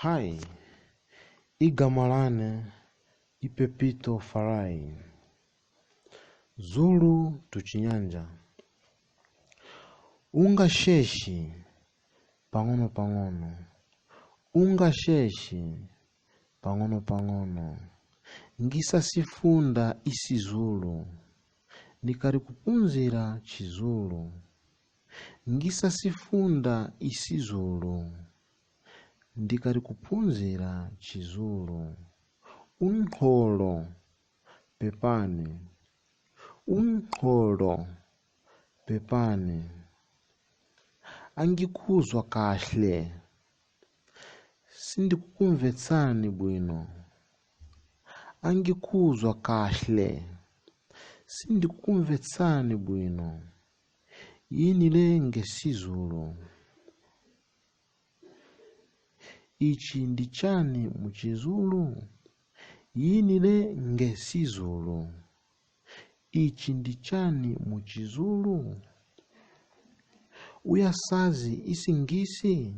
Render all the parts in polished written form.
Hai, igamalane ipepito farai Zulu tuchinyanja unga sheshi pang'ono pang'ono unga sheshi pang'ono pang'ono ngisa sifunda isi Zulu nikari kupunzira chizulu ngisa sifunda isi Zulu ndikari kupunzira chizulu unkholo pepani unkholo pepani angikuzwa kahle sindikukumvetsani bwino angikuzwa kahle sindikukumvetsani bwino yinilenge sizulu ichi ndichani muchizulu yinilenge sizulu ichi ndichani muchizulu uyasazi isingisi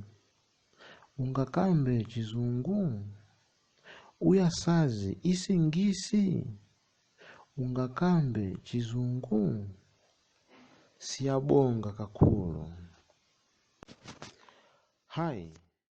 ungakambe chizungu uyasazi isingisi ungakambe chizungu siyabonga kakhulu. Hai.